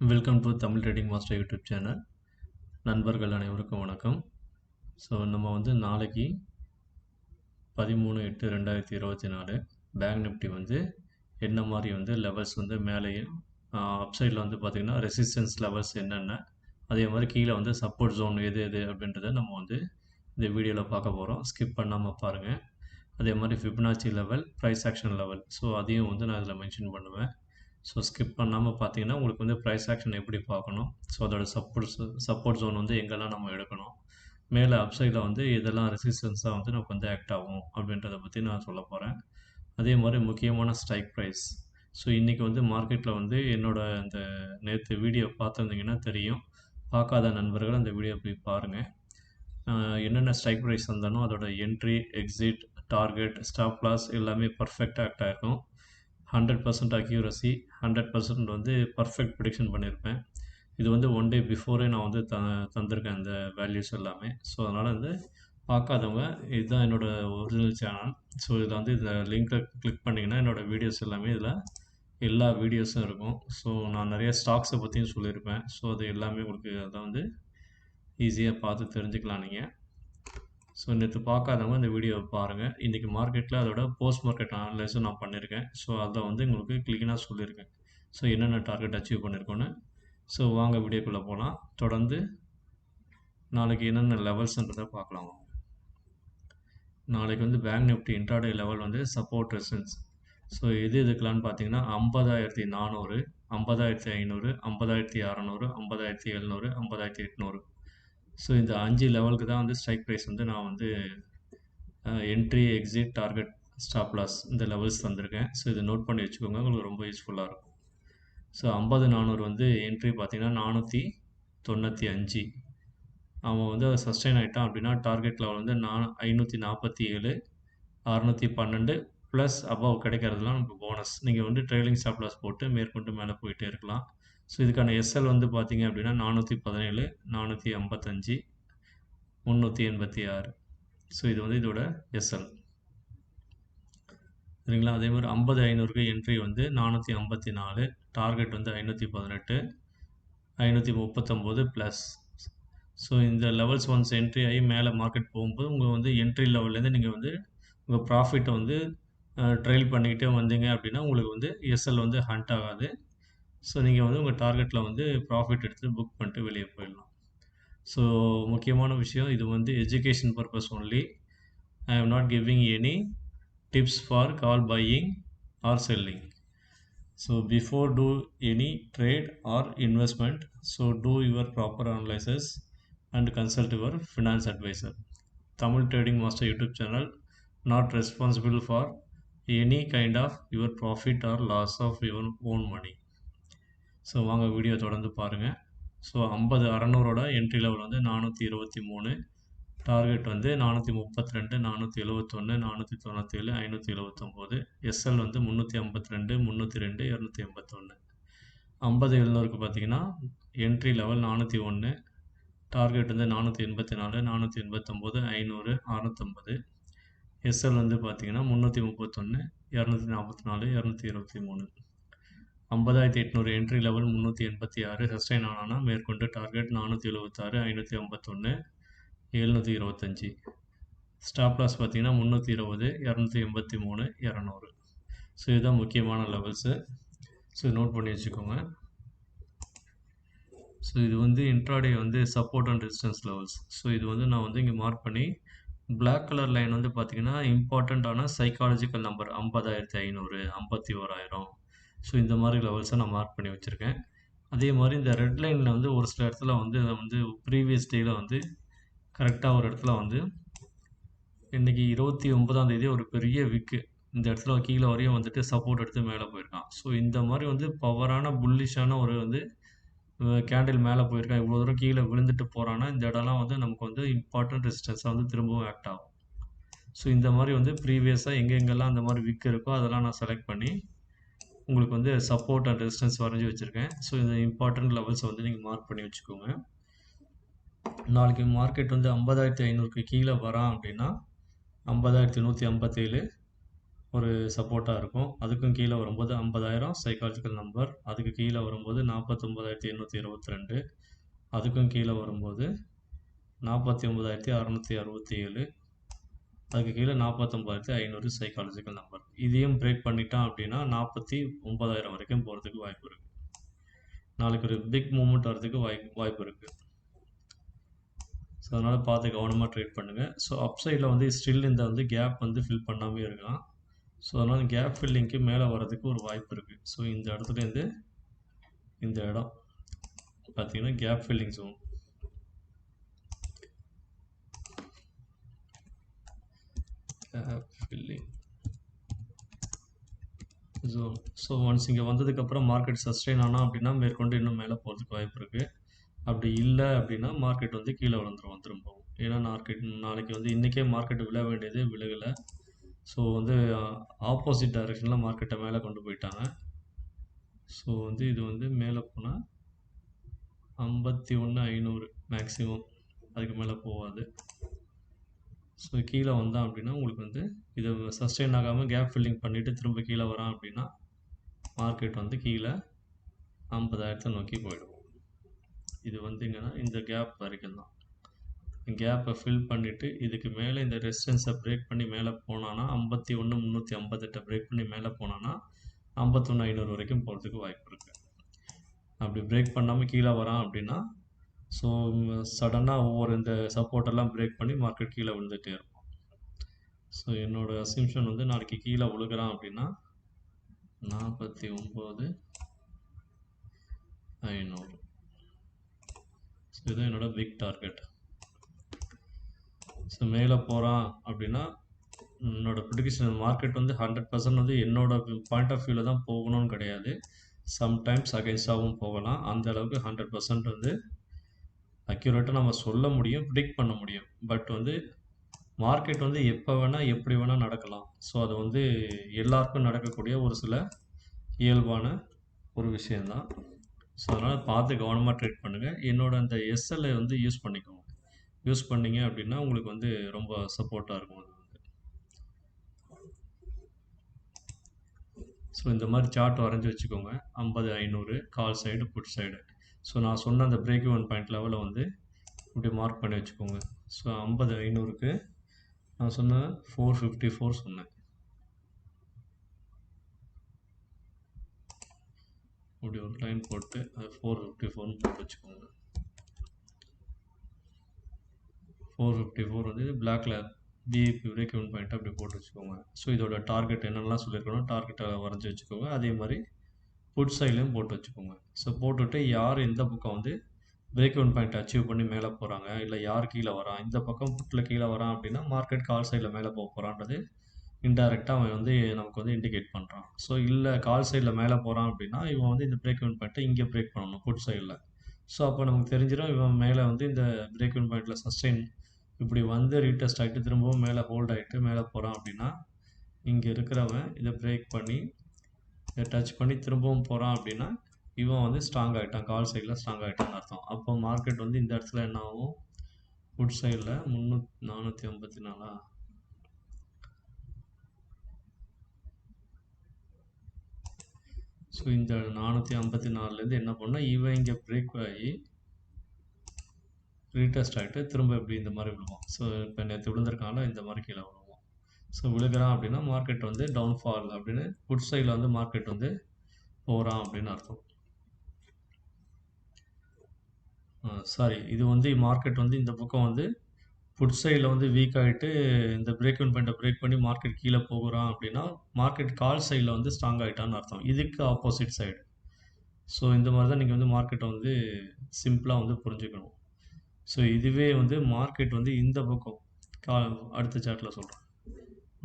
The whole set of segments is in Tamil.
Welcome to Tamil trading master YouTube channel. நண்பர்கள் அனைவருக்கும் வணக்கம். ஸோ நம்ம வந்து நாளைக்கு 13/8/2024 பேங்க் நிஃப்டி வந்து என்ன மாதிரி வந்து லெவல்ஸ் வந்து மேலேயும் அப்சைடில் வந்து பார்த்திங்கன்னா ரெசிஸ்டன்ஸ் லெவல்ஸ் என்னென்ன, அதே மாதிரி கீழே வந்து சப்போர்ட் ஜோன் எது எது அப்படின்றத நம்ம வந்து இந்த வீடியோவில் பார்க்க போகிறோம். ஸ்கிப் பண்ணாமல் பாருங்கள். அதே மாதிரி Fibonacci level, price action level, so அதையும் வந்து நான் இதில் மென்ஷன் பண்ணுவேன். ஸோ ஸ்கிப் பண்ணாமல் பார்த்தீங்கன்னா உங்களுக்கு வந்து ப்ரைஸ் ஆக்ஷன் எப்படி பார்க்கணும், ஸோ அதோட சப்போர்ட் ஜோன் வந்து எங்கெல்லாம் நம்ம எடுக்கணும், மேலே அப்சைடில் வந்து இதெல்லாம் ரெசிஸ்டன்ஸாக வந்து நமக்கு வந்து ஆக்ட் ஆகும் அப்படின்றத பற்றி நான் சொல்ல போகிறேன். அதே மாதிரி முக்கியமான ஸ்ட்ரைக் ப்ரைஸ். ஸோ இன்றைக்கி வந்து மார்க்கெட்டில் வந்து என்னோடய அந்த நேற்று வீடியோ பார்த்துருந்தீங்கன்னா தெரியும். பார்க்காத நண்பர்கள் அந்த வீடியோ போய் பாருங்கள். என்னென்ன ஸ்ட்ரைக் ப்ரைஸ் வந்தாலும் அதோட entry, exit, target, stop loss எல்லாமே பர்ஃபெக்டாக ஆக்ட் ஆகிருக்கும். 100% அக்யூரசி, 100% வந்து பர்ஃபெக்ட் ப்ரிடிக்ஷன் பண்ணியிருப்பேன். இது வந்து ஒன் டே பிஃபோரே நான் வந்து தந்திருக்கேன் அந்த வேல்யூஸ் எல்லாமே. ஸோ அதனால் வந்து பார்க்காதவங்க இதுதான் என்னோடய ஒரிஜினல் சேனல். ஸோ இதில் வந்து இந்த லிங்க்கை கிளிக் பண்ணிங்கன்னா என்னோடய வீடியோஸ் எல்லாமே இதில் எல்லா வீடியோஸும் இருக்கும். ஸோ நான் நிறைய ஸ்டாக்ஸை பற்றியும் சொல்லியிருப்பேன். ஸோ அது எல்லாமே உங்களுக்கு அதை வந்து ஈஸியாக பார்த்து தெரிஞ்சுக்கலாம் நீங்கள். ஸோ நேற்று பார்க்காதவங்க இந்த வீடியோவை பாருங்கள். இன்றைக்கி மார்க்கெட்டில் அதோட போஸ்ட் மார்க்கெட் அனலைஸும் நான் பண்ணியிருக்கேன். ஸோ அதை வந்து உங்களுக்கு க்ளீனாக சொல்லியிருக்கேன். ஸோ என்னென்ன டார்கெட் அச்சீவ் பண்ணியிருக்கோன்னு. ஸோ வாங்க வீடியோக்குள்ளே போகலாம். தொடர்ந்து நாளைக்கு என்னென்ன லெவல்ஸ்ன்றதை பார்க்கலாம். நாளைக்கு வந்து பேங்க் நிஃப்டி இன்ட்ராடே லெவல் வந்து சப்போர்ட் ரெசிஸ்டன்ஸ். ஸோ இதுக்கெலான்னு பார்த்தீங்கன்னா 50,400, 50,500, 50,600, 50,700, 50,800. ஸோ இந்த 5 லெவலுக்கு தான் வந்து ஸ்ட்ரைக் ப்ரைஸ் வந்து நான் வந்து entry, exit, target, stop loss இந்த லெவல்ஸ் தந்திருக்கேன். ஸோ இதை நோட் பண்ணி வச்சுக்கோங்க, உங்களுக்கு ரொம்ப யூஸ்ஃபுல்லாக இருக்கும். ஸோ 50,400 வந்து என்ட்ரி பார்த்தீங்கன்னா 495. அவன் வந்து அதை சஸ்டெயின் ஆகிட்டான் அப்படின்னா டார்கெட் லெவல் வந்து 547, 612 ப்ளஸ் அபவ் கிடைக்கிறதுலாம் நமக்கு போனஸ். நீங்கள் வந்து ட்ரெயிலிங் ஸ்டாப் லாஸ் போட்டு மேற்கொண்டு மேலே போயிட்டே இருக்கலாம். ஸோ இதுக்கான எஸ்எல் வந்து பார்த்தீங்க அப்படின்னா 417, 455, 386. ஸோ இது வந்து இதோட எஸ்எல் சரிங்களா. அதே மாதிரி 50,500க்கு என்ட்ரி வந்து 454, டார்கெட் வந்து 518, 539 ப்ளஸ். ஸோ இந்த லெவல்ஸ் ஒன்ஸ் என்ட்ரி ஆகி மேலே மார்க்கெட் போகும்போது உங்கள் வந்து என்ட்ரி லெவல்லேருந்து நீங்கள் வந்து உங்கள் ப்ராஃபிட்டை வந்து ட்ரெயில் பண்ணிக்கிட்டே வந்தீங்க அப்படின்னா உங்களுக்கு வந்து எஸ்எல் வந்து ஹண்ட் ஆகாது. ஸோ நீங்கள் வந்து உங்கள் டார்கெட்டில் வந்து ப்ராஃபிட் எடுத்து புக் பண்ணிட்டு வெளியே போயிடலாம். ஸோ முக்கியமான விஷயம், இது வந்து education purpose only. I am not giving any tips for call buying or selling. So before do any trade or investment, so do your proper analysis and consult your finance advisor. Tamil Trading Master YouTube channel not responsible for any kind of your profit or loss of your own money. So வாங்க வீடியோ தொடர்ந்து பாருங்கள். ஸோ 50,600ஓட என்ட்ரி லெவல் வந்து 423, டார்கெட் வந்து 432, 471, 497, 579. எஸ்எல் வந்து 352, 302, 281. 50,700க்கு பார்த்தீங்கன்னா என்ட்ரி லெவல் 401, டார்கெட் வந்து 484, 489, 500, 650. எஸ்எல் வந்து பார்த்தீங்கன்னா 331, 244, 223. 50,800 என்ட்ரி லெவல் 386 சஸ்டைன் ஆனால் மேற்கொண்டு டார்கெட் 476, 551, 725. ஸ்டாப் லாஸ் பார்த்தீங்கன்னா 320, 283, 200. ஸோ இதுதான் முக்கியமான லெவல்ஸு. ஸோ நோட் பண்ணி வச்சுக்கோங்க. ஸோ இது வந்து இன்ட்ராடே வந்து support and resistance levels. So இது வந்து நான் வந்து இங்கே மார்க் பண்ணி பிளாக் கலர் லைன் வந்து பார்த்தீங்கன்னா இம்பார்ட்டண்ட்டான சைக்காலஜிக்கல் நம்பர் 50,500, 51,000. ஸோ இந்த மாதிரி லெவல்ஸை நான் மார்க் பண்ணி வச்சுருக்கேன். அதே மாதிரி இந்த ரெட் லைனில் வந்து ஒரு சில இடத்துல வந்து அதை வந்து ப்ரீவியஸ் டேயில் வந்து கரெக்டாக ஒரு இடத்துல வந்து இன்றைக்கி 29ஆம் தேதி ஒரு பெரிய விக்கு இந்த இடத்துல கீழே வரையும் வந்துட்டு சப்போர்ட் எடுத்து மேலே போயிருக்கான். ஸோ இந்த மாதிரி வந்து பவரான புல்லிஷான ஒரு வந்து கேண்டில் மேலே போயிருக்கான். இவ்வளோ தூரம் கீழே விழுந்துட்டு போகிறான்னா இந்த இடம்லாம் வந்து நமக்கு வந்து இம்பார்ட்டன்ட் ரெசிஸ்டன்ஸாக வந்து திரும்பவும் ஆக்ட் ஆகும். ஸோ இந்த மாதிரி வந்து ப்ரீவியஸாக எங்கெங்கெல்லாம் அந்த மாதிரி விக் இருக்கோ அதெல்லாம் நான் செலக்ட் பண்ணி உங்களுக்கு வந்து சப்போர்ட் அண்ட் ரெசிஸ்டன்ஸ் வரைஞ்சி வச்சுருக்கேன். ஸோ இந்த இம்பார்ட்டன்ட் லெவல்ஸை வந்து நீங்கள் மார்க் பண்ணி வச்சுக்கோங்க. நாளைக்கு மார்க்கெட் வந்து 50,500க்கு கீழே வரான் அப்படின்னா 50,157, ஒரு சப்போர்ட்டாக இருக்கும். அதுக்கும் கீழே வரும்போது 50,000 சைக்காலஜிக்கல் நம்பர். அதுக்கு கீழே வரும்போது 49,822. அதுக்கும் கீழே வரும்போது 49,667. அதுக்கு கீழே 49,500 சைக்காலஜிக்கல் நம்பர். இதையும் பிரேக் பண்ணிட்டான் அப்படின்னா 49,000 வரைக்கும் போகிறதுக்கு வாய்ப்பு இருக்குது. நாளைக்கு ஒரு பிக் மூமெண்ட் வரதுக்கு வாய்ப்பு இருக்குது. ஸோ அதனால் பார்த்து கவனமாக ட்ரேட் பண்ணுங்கள். ஸோ அப்சைடில் வந்து ஸ்டில் இந்த வந்து கேப் வந்து ஃபில் பண்ணாமே இருக்கலாம். ஸோ அதனால் கேப் ஃபில்லிங்க்கு மேலே வர்றதுக்கு ஒரு வாய்ப்பு இருக்குது. ஸோ இந்த இடத்துலேருந்து இந்த இடம் பார்த்தீங்கன்னா gap filling zone. Gap filling zone. So once இங்கே வந்ததுக்கப்புறம் மார்க்கெட் சஸ்டெயின் ஆனால் அப்படின்னா மேற்கொண்டு இன்னும் மேலே போகிறதுக்கு வாய்ப்பு இருக்குது. அப்படி இல்லை அப்படின்னா மார்க்கெட் வந்து கீழே வந்துடும் திரும்பவும். ஏன்னா நாளைக்கு வந்து இன்றைக்கே மார்க்கெட் விழ வேண்டியது விலகலை. ஸோ வந்து ஆப்போசிட் டைரெக்ஷனில் மார்க்கெட்டை மேலே கொண்டு போயிட்டாங்க. ஸோ வந்து இது வந்து மேலே போனால் 51,500 மேக்ஸிமம், அதுக்கு மேலே போகாது. ஸோ கீழே வந்தான் அப்படின்னா உங்களுக்கு வந்து இதை சஸ்டெயின் ஆகாமல் கேப் ஃபில்லிங் பண்ணிவிட்டு திரும்ப கீழே வரான் அப்படின்னா மார்க்கெட் வந்து கீழே 50,000 நோக்கி போயிடும். இது வந்துங்கன்னா இந்த கேப் வரைக்கும் தான். கேப்பை ஃபில் பண்ணிவிட்டு இதுக்கு மேலே இந்த ரெசிஸ்டன்ஸை பிரேக் பண்ணி மேலே போனான்னா 51,358 பிரேக் பண்ணி மேலே போனான்னா 51,500 வரைக்கும் போகிறதுக்கு வாய்ப்பு இருக்குது. அப்படி பிரேக் பண்ணாமல் கீழே வரான் அப்படின்னா ஸோ சடனாக ஒவ்வொரு இந்த சப்போர்ட்டெல்லாம் பிரேக் பண்ணி மார்க்கெட் கீழே விழுந்துகிட்டே இருக்கும். ஸோ என்னோடய அசம்ஷன் வந்து நாளைக்கு கீழே விழுகிறான் அப்படின்னா 49,500. ஸோ இதுதான் என்னோடய பிக் டார்கெட். ஸோ மேலே போகிறான் அப்படின்னா என்னோடய ப்ரிடிக்ஷன் மார்க்கெட் வந்து 100% வந்து என்னோட பாயிண்ட் ஆஃப் வியூவில் தான் போகணும்னு கிடையாது. சம்டைம்ஸ் அகைன்ஸ்டாகவும் போகலாம். அந்த அளவுக்கு 100% வந்து அக்யூரேட்டாக நம்ம சொல்ல முடியும், ப்ரிடிக்ட் பண்ண முடியும். பட் வந்து மார்க்கெட் வந்து எப்போ வேணால் எப்படி வேணால் நடக்கலாம். ஸோ அது வந்து எல்லாருக்கும் நடக்கக்கூடிய ஒரு சில இயல்பான ஒரு விஷயந்தான். ஸோ அதனால் பார்த்து கவனமாக ட்ரேட் பண்ணுங்கள். என்னோட அந்த எஸ்எல்ஐ வந்து யூஸ் பண்ணிக்கோங்க. யூஸ் பண்ணிங்க அப்படின்னா உங்களுக்கு வந்து ரொம்ப சப்போர்ட்டாக இருக்கும் அது வந்து. ஸோ இந்த மாதிரி சார்ட் வரைஞ்சி வச்சுக்கோங்க. 50,500 call side put side. So நான் சொன்ன அந்த பிரேக் ஈவன் பாயிண்ட் லெவலில் வந்து இப்படி மார்க் பண்ணி வச்சுக்கோங்க. ஸோ 50,500க்கு நான் சொன்ன 454 சொன்னேன். இப்படி ஒரு லைன் போட்டு அது 454 போட்டு வச்சுக்கோங்க. 454 வந்து பிளாக்ல பிஇபி பிரேக் ஈவன் பாயிண்ட் அப்படி போட்டு வச்சுக்கோங்க. ஸோ இதோட டார்கெட் என்னெல்லாம் சொல்லியிருக்கணும் டார்கெட்டை வரைஞ்சி வச்சுக்கோங்க. அதே மாதிரி புட் சைட்லையும் போட்டு வச்சுக்கோங்க. ஸோ போட்டுவிட்டு யார் எந்த பக்கம் வந்து பிரேக் ஈவன் பாயிண்ட் அச்சீவ் பண்ணி மேலே போகிறாங்க, இல்லை யார் கீழே வரான், இந்த பக்கம் புட்டில் கீழே வரான் அப்படின்னா மார்க்கெட் கால் சைடில் மேலே போக போகிறான்றது இன்டெரக்டாக அவன் வந்து நமக்கு வந்து இண்டிகேட் பண்ணுறான். ஸோ இல்லை கால் சைடில் மேலே போகிறான் அப்படின்னா இவன் வந்து இந்த பிரேக் ஈவன் பாயிண்ட்டை இங்கே பிரேக் பண்ணணும் புட் சைடில். ஸோ அப்போ நமக்கு தெரிஞ்சிடும் இவன் மேலே வந்து இந்த பிரேக் ஈவன் பாயிண்டில் சஸ்டெயின் இப்படி வந்து ரீடெஸ்ட் ஆகிட்டு திரும்பவும் மேலே ஹோல்ட் ஆகிட்டு மேலே போகிறான் அப்படின்னா இங்கே இருக்கிறவன் இதை பிரேக் பண்ணி இதை டச் பண்ணி திரும்பவும் போகிறான் அப்படின்னா இவன் வந்து ஸ்ட்ராங் ஆகிட்டான், கால் சைடில் ஸ்ட்ராங் ஆகிட்டான்னு அர்த்தம். அப்போ மார்க்கெட் வந்து இந்த இடத்துல என்ன ஆகும், புட் சைடில் 454. ஸோ இந்த 454லேருந்து என்ன பண்ணால் இவன் இங்கே பிரேக் ஆகி ரீடெஸ்ட் ஆகிட்டு திரும்ப எப்படி இந்த மாதிரி விழுவோம். ஸோ இப்போ நேற்று விழுந்திருக்காங்களா இந்த மாதிரி கீழே விழுவோம். ஸோ விழுகிறான் அப்படின்னா மார்க்கெட் வந்து டவுன்ஃபால் அப்படின்னு புட் சைடில் வந்து மார்க்கெட் வந்து போகிறான் அப்படின்னு அர்த்தம். சாரி, இது வந்து மார்க்கெட் வந்து இந்த பக்கம் வந்து புட் சைடில் வந்து வீக் ஆகிட்டு இந்த பிரேக் ஈவன் பாயிண்ட்டை பிரேக் பண்ணி மார்க்கெட் கீழே போகிறான் அப்படின்னா மார்க்கெட் கால் சைடில் வந்து ஸ்ட்ராங் ஆகிட்டான்னு அர்த்தம். இதுக்கு ஆப்போசிட் சைடு. ஸோ இந்த மாதிரி தான் நீங்கள் வந்து மார்க்கெட்டை வந்து சிம்பிளாக வந்து புரிஞ்சுக்கணும். ஸோ இதுவே வந்து மார்க்கெட் வந்து இந்த பக்கம் அடுத்த சார்ட்டில் சொல்கிறேன்.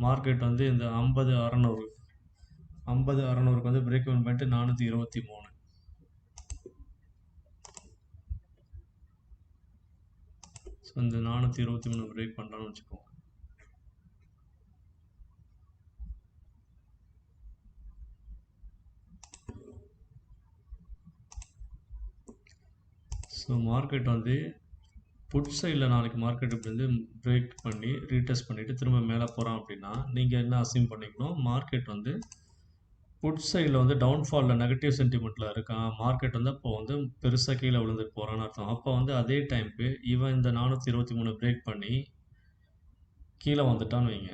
மார்க்கெட் வந்து இந்த 50,600க்கு வந்து பிரேக் ஈவன் பாயிண்ட் 423. ஸோ இந்த 423 பிரேக் பண்ணுறான்னு வச்சுக்கோங்க. ஸோ மார்க்கெட் வந்து புட் சைடில் நாளைக்கு மார்க்கெட் இப்படி வந்து பிரேக் பண்ணி ரீடெஸ்ட் பண்ணிவிட்டு திரும்ப மேலே போகிறோம் அப்படின்னா நீங்கள் என்ன அசியூம் பண்ணிக்கணும், மார்க்கெட் வந்து புட் சைடில் வந்து டவுன்ஃபாலில் நெகட்டிவ் சென்டிமெண்ட்டில் இருக்கான், மார்க்கெட் வந்து அப்போ வந்து பெருசாக கீழே விழுந்துட்டு போகிறான்னு அர்த்தம். அப்போ வந்து அதே டைமுக்கு இவன் இந்த 423 பிரேக் பண்ணி கீழே வந்துட்டான்னு வைங்க,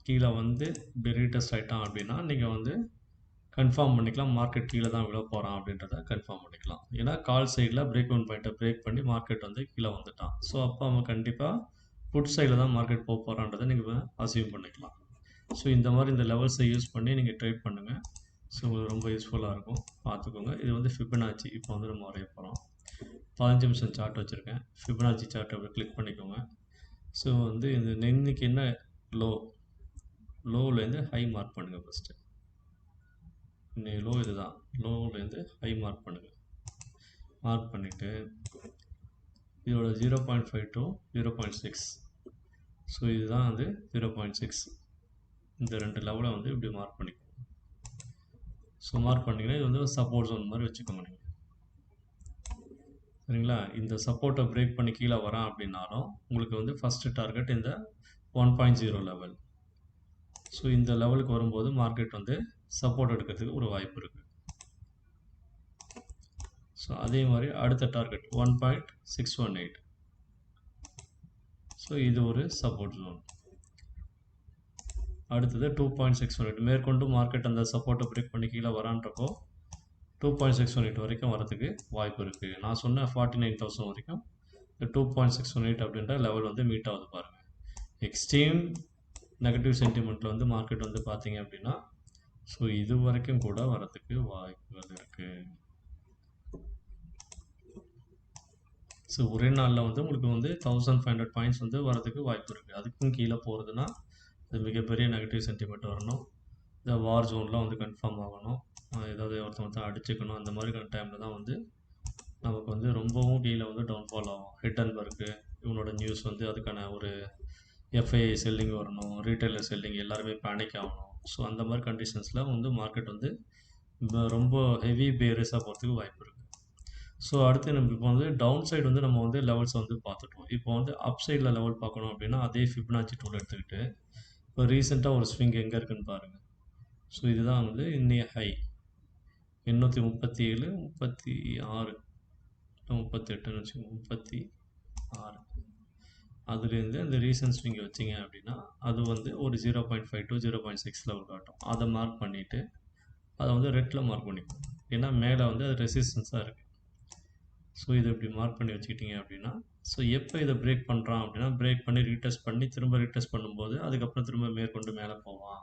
கீழே வந்து இப்படி ரீடெஸ்ட் ஆகிட்டான் அப்படின்னா நீங்கள் வந்து கன்ஃபார்ம் பண்ணிக்கலாம் மார்க்கெட் கீழே தான் விழ போகிறான் அப்படின்றத கன்ஃபார்ம் பண்ணிக்கலாம். ஏன்னா கால் சைடில் பிரேக் ஒன் பாயிண்ட்டை பிரேக் பண்ணி மார்க்கெட் வந்து கீழே வந்துட்டான். ஸோ அப்போ அவன் கண்டிப்பாக புட் சைடில் தான் மார்க்கெட் போக போகிறான்றதை நீங்கள் அசியூம் பண்ணிக்கலாம். ஸோ இந்த மாதிரி இந்த லெவல்ஸை யூஸ் பண்ணி நீங்கள் ட்ரேட் பண்ணுங்கள். ஸோ உங்களுக்கு ரொம்ப யூஸ்ஃபுல்லாக இருக்கும், பார்த்துக்கோங்க. இது வந்து ஃபிபனாச்சி இப்போ வந்து நம்ம வரைய போகிறோம். 15 நிமிஷம் சார்ட் வச்சுருக்கேன். ஃபிபனாச்சி சார்ட் அப்படி கிளிக் பண்ணிக்கோங்க. ஸோ வந்து இந்த இன்னைக்கு என்ன லோவிலேருந்து ஹை மார்க் பண்ணுங்கள். ஃபஸ்ட்டு இன்னைக்கு லோ இது தான், லோவிலேருந்து ஹை மார்க் பண்ணுங்கள். மார்க் பண்ணிவிட்டு இதோட 0.5 to 0.6, ஸோ இதுதான் வந்து 0.6, இந்த 2 லெவலை வந்து இப்படி மார்க் பண்ணிக்கோங்க. ஸோ மார்க் பண்ணிங்கன்னா இது வந்து சப்போர்ட் ஜோன் மாதிரி வச்சுக்கோங்க நீங்கள், சரிங்களா? இந்த சப்போர்ட்டை பிரேக் பண்ணி கீழே வரான் அப்படின்னாலும் உங்களுக்கு வந்து ஃபஸ்ட்டு டார்கெட் இந்த 1.0 லெவல். ஸோ இந்த லெவலுக்கு வரும்போது மார்க்கெட் வந்து சப்போர்ட் எடுக்கிறதுக்கு ஒரு வாய்ப்பு இருக்குது. ஸோ அதே மாதிரி அடுத்த டார்கெட் 1.618, ஸோ இது ஒரு சப்போர்ட் ஜோன். அடுத்தது 2.618, மேற்கொண்டு மார்க்கெட் அந்த சப்போர்ட்டை பிரேக் பண்ணி கீழே வரான்றப்போ 2.618 வரைக்கும் வரதுக்கு வாய்ப்பு இருக்குது. நான் சொன்ன 49,000 வரைக்கும் இந்த 2.618 அப்படின்ற லெவல் வந்து மீட் ஆகுது பாருங்கள். எக்ஸ்ட்ரீம் நெகட்டிவ் சென்டிமெண்ட்டில் வந்து மார்க்கெட் வந்து பார்த்தீங்க அப்படின்னா ஸோ இது வரைக்கும் கூட வரதுக்கு வாய்ப்புகள் இருக்குது. ஸோ ஒரே நாளில் வந்து உங்களுக்கு வந்து 1500 பாயிண்ட்ஸ் வந்து வரதுக்கு வாய்ப்பு இருக்குது. அதுக்கும் கீழே போகிறதுனா இது மிகப்பெரிய நெகட்டிவ் சென்டிமெண்ட் வரணும், இந்த வார் ஜோன்லாம் வந்து கன்ஃபார்ம் ஆகணும், ஏதாவது ஒருத்தவங்க அடிச்சுக்கணும், அந்த மாதிரி டைமில் தான் வந்து நமக்கு வந்து ரொம்பவும் கீழே வந்து டவுன்ஃபால் ஆகும். ஹிட்டன்பர்க்கு இவனோட நியூஸ் வந்து அதுக்கான ஒரு எஃப்ஐஐ செல்லிங் வரணும், ரீட்டைலர் செல்லிங் எல்லாருமே பேனிக் ஆகணும். ஸோ அந்த மாதிரி கண்டிஷன்ஸில் வந்து மார்க்கெட் வந்து ரொம்ப ஹெவி பேரிஸாக போகிறதுக்கு வாய்ப்பு இருக்குது. ஸோ அடுத்து நம்ம இப்போ வந்து டவுன் சைடு வந்து நம்ம வந்து லெவல்ஸ் வந்து பார்த்துட்டோம். இப்போ வந்து அப் சைடில் லெவல் பார்க்கணும் அப்படின்னா அதே ஃபிபனாச்சி டூல் எடுத்துக்கிட்டு இப்போ ரீசெண்டாக ஒரு ஸ்விங் எங்கே இருக்குன்னு பாருங்கள். ஸோ இதுதான் வந்து இன்னைய ஹை 837, 36, 38ன்னு வச்சுக்கோங்க, 36. அதுலேருந்து அந்த ரீசன்ட் ஸ்விங்கை வச்சிங்க அப்படின்னா அது வந்து ஒரு 0.5 to 0.6 லெவல் காட்டும். அதை மார்க் பண்ணிவிட்டு அதை வந்து ரெட்டில் மார்க் பண்ணிக்கணும், ஏன்னா மேலே வந்து அது ரெசிஸ்டன்ஸாக இருக்குது. ஸோ இதை இப்படி மார்க் பண்ணி வச்சுக்கிட்டிங்க அப்படின்னா ஸோ எப்போ இதை பிரேக் பண்ணுறான் அப்படின்னா பிரேக் பண்ணி ரீடெஸ்ட் பண்ணி திரும்ப ரீடெஸ்ட் பண்ணும்போது அதுக்கப்புறம் திரும்ப மேற்கொண்டு மேலே போவான்.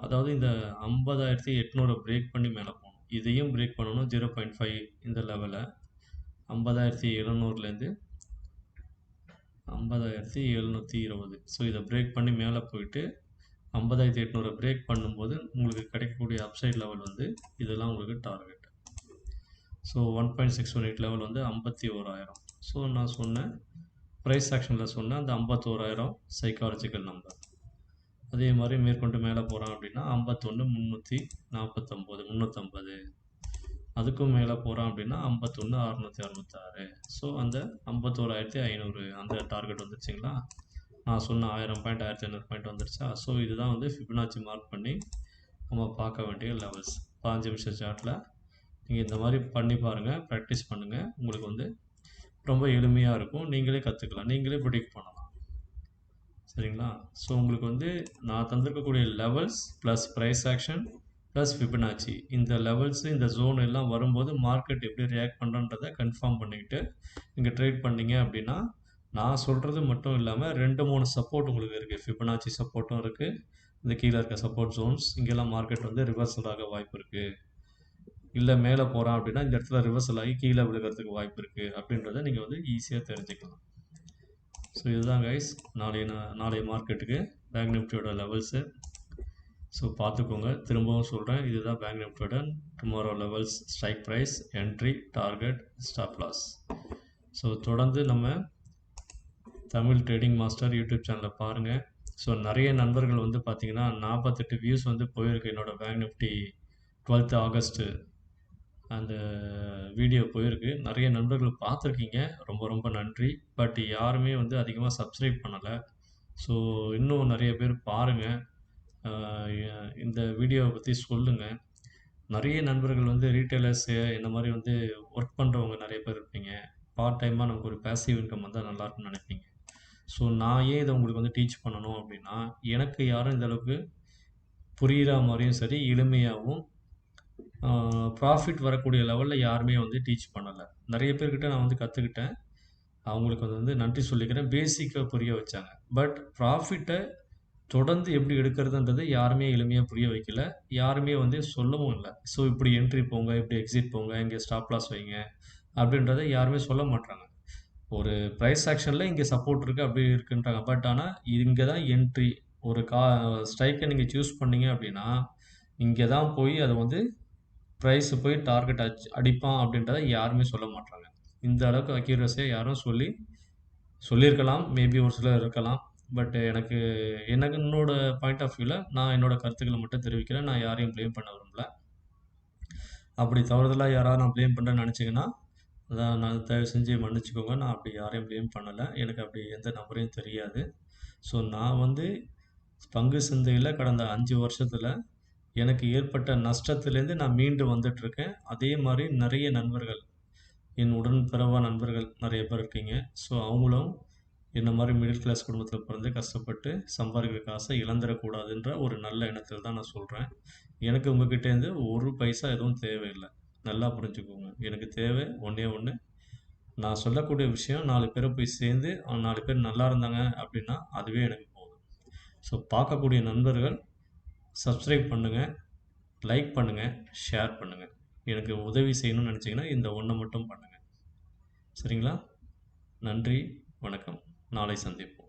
அதாவது இந்த 50,800 பிரேக் பண்ணி மேலே போகணும், இதையும் பிரேக் பண்ணணும் 0.5 இந்த லெவலை 50,700லேருந்து 50,720. ஸோ இதை பிரேக் பண்ணி மேலே போயிட்டு 50,800 பிரேக் பண்ணும்போது உங்களுக்கு கிடைக்கக்கூடிய அப்சைட் லெவல் வந்து இதெல்லாம் உங்களுக்கு டார்கெட். ஸோ 1.618 லெவல் வந்து 51,000. ஸோ நான் சொன்னேன் ப்ரைஸ் ஆக்ஷனில் சொன்னேன் அந்த 51,000 சைக்காலஜிக்கல் நம்பர். அதே மாதிரி மேற்கொண்டு மேலே போகிறான் அப்படின்னா 51,349, 350. அதுக்கும் மேலே போகிறான் அப்படின்னா 51,666. ஸோ அந்த 51,500 அந்த டார்கெட் வந்துருச்சுங்களா? நான் சொன்ன 1000 பாயிண்ட் 1,500 பாயிண்ட் வந்துருச்சா? ஸோ இதுதான் வந்து ஃபிபனாச்சி மார்க் பண்ணி நம்ம பார்க்க வேண்டிய லெவல்ஸ். 15 நிமிஷம் சார்ட்டில் நீங்கள் இந்த மாதிரி பண்ணி பாருங்கள், ப்ராக்டிஸ் பண்ணுங்கள். உங்களுக்கு வந்து ரொம்ப எளிமையாக இருக்கும், நீங்களே கற்றுக்கலாம், நீங்களே ப்ரிடிக்ட் பண்ணலாம், சரிங்களா? ஸோ உங்களுக்கு வந்து நான் தந்திருக்கக்கூடிய levels plus price action plus Fibonacci இந்த லெவல்ஸு இந்த ஜோன் எல்லாம் வரும்போது மார்க்கெட் எப்படி ரியாக்ட் பண்ணுறன்றதை கன்ஃபார்ம் பண்ணிக்கிட்டு நீங்கள் ட்ரேட் பண்ணிங்க அப்படின்னா நான் சொல்கிறது மட்டும் இல்லாமல் 2-3 சப்போர்ட் உங்களுக்கு இருக்குது. ஃபிபனாச்சி சப்போர்ட்டும் இருக்குது, இந்த கீழே இருக்க சப்போர்ட் ஜோன்ஸ் இங்கெல்லாம் மார்க்கெட் வந்து ரிவர்சல் ஆக வாய்ப்பு இருக்குது. இல்லை மேலே போகிறான் அப்படின்னா இந்த இடத்துல ரிவர்சல் ஆகி கீழே விழுகிறதுக்கு வாய்ப்பு இருக்குது அப்படின்றத நீங்கள் வந்து ஈஸியாக தெரிஞ்சுக்கலாம். ஸோ இதுதான் கைஸ் நாளைய மார்க்கெட்டுக்கு பேங்க் நிஃப்டியோட லெவல்ஸு. ஸோ பார்த்துக்கோங்க, திரும்பவும் சொல்கிறேன், இதுதான் பேங்க் நிஃப்டியோட tomorrow levels, strike price, entry, target, stop loss. So தொடர்ந்து நம்ம தமிழ் ட்ரேடிங் மாஸ்டர் யூடியூப் சேனலை பாருங்கள். ஸோ நிறைய நண்பர்கள் வந்து பார்த்தீங்கன்னா 48 வியூஸ் வந்து போயிருக்கு என்னோடய பேங்க் நிஃப்டி 12th ஆகஸ்ட்டு அந்த வீடியோ போயிருக்கு. நெறைய நண்பர்கள் பார்த்துருக்கீங்க. ரொம்ப ரொம்ப நன்றி. பட் யாருமே வந்து அதிகமா சப்ஸ்கிரைப் பண்ணல. ஸோ இன்னும் நெறைய பேர் பாருங்க. அ எ இந்த வீடியோவ பத்தி சொல்லுங்க. நெறைய நண்பர்கள் வந்து ரீட்டெயிலர்ஸு இந்த மாரி வந்து ஒர்க் பண்றவங்க நெறைய பேர் இருப்பீங்க. பார்ட் டைமா நமக்கு ஒரு பேசிவ் இன்கம் வந்தா நல்லாருக்கும்னு நெனைப்பீங்க. ஸோ நான் ஏன் இத உங்களுக்கு வந்து டீச் பண்ணணும் அப்டின்னா, எனக்கு யாரும் இந்த அளவுக்கு புரியிற மாரியும் சரி, எளிமையாவும் ஆ ப்ராஃபிட் வரக்கூடிய லெவல்ல யாருமே வந்து டீச் பண்ணல. நெறைய பேர்கிட்ட நான் வந்து கத்துக்கிட்டேன். அவங்களுக்கு வந்து நன்றி சொல்லிக்கிறேன். பேசிக்கா புரிய வச்சாங்க. பட் ப்ராஃபிட்ட தொடர்ந்து எப்படி எடுக்கிறதுன்றத யாருமே எளிமையா புரிய வைக்கல. யாருமே வந்து சொல்லவும் இல்ல. ஸோ இப்படி என்ட்ரி போங்க, இப்படி எக்ஸிட் போங்க, இங்க ஸ்டாப் லாஸ் வைங்க அப்படின்றத யாருமே சொல்ல மாட்றாங்க. ஒரு பிரைஸ் ஆக்ஷன்ல இங்க சப்போர்ட் இருக்கு, அப்படி இருக்குன்றாங்க. பட் ஆனா இங்க தான் என்ட்ரி. ஒரு ஸ்ட்ரைக்க நீங்க சூஸ் பண்ணீங்க அப்படின்னா, இங்க தான் போய் அத வந்து பிரைஸ் போய் டார்கெட் அடிப்பான் அப்படின்றத யாருமே சொல்ல மாட்றாங்க. இந்த அளவுக்கு அக்யூரஸியா யாரும் சொல்லியிருக்கலாம். மேபி ஒரு சிலர் இருக்கலாம். பட் எனக்கு எனக்கு என்னோட பாயிண்ட் ஆஃப் வியூல நான் என்னோட கருத்துக்கள மட்டும் தெரிவிக்கிறேன். நான் யாரையும் ப்ளேம் பண்ண விரும்பல. அப்படி தவறுதலா யாராவது நான் ப்ளேம் பண்றேன்னு நெனச்சீங்கன்னா, அதான் நான் தயவு செஞ்சு மன்னிச்சுக்கோங்க. நான் அப்படி யாரையும் ப்ளேம் பண்ணல. எனக்கு அப்படி எந்த நபரையும் தெரியாது. ஸோ நான் வந்து பங்கு சந்தையில கடந்த 5 வருஷத்துல எனக்கு ஏற்பட்ட நஷ்டத்திலேருந்து நான் மீண்டு வந்துட்டுருக்கேன். அதே மாரி நெறைய நண்பர்கள், என் உடன் பிறவா நண்பர்கள் நெறைய பேர் இருக்கீங்க. ஸோ அவங்களும் என்ன மாரி மிடில் கிளாஸ் குடும்பத்தில பிறந்து கஷ்டப்பட்டு சம்பாரிக்கிற காச இழந்துறக்கூடாதுன்ற ஒரு நல்ல எண்ணத்தில தான் நான் சொல்றேன். எனக்கு உங்ககிட்டேருந்து ஒரு பைசா எதுவும் தேவையில்ல. நல்லா புரிஞ்சுக்கோங்க. எனக்கு தேவை ஒண்ணே ஒண்ணு. நான் சொல்லக்கூடிய விஷயம் 4 பேர போய் சேர்ந்து, 4 பேர் நல்லா இருந்தாங்க அப்டின்னா, அதுவே எனக்கு போதும். ஸோ பார்க்கக்கூடிய நண்பர்கள் சப்ஸ்கிரைப் பண்ணுங்க, லைக் பண்ணுங்க, ஷேர் பண்ணுங்க. எனக்கு உதவி செய்யணும்னு நெனச்சீங்கன்னா, இந்த ஒண்ண மட்டும் பண்ணுங்க. சரிங்களா? நன்றி, வணக்கம். நாளை சந்திப்போம்.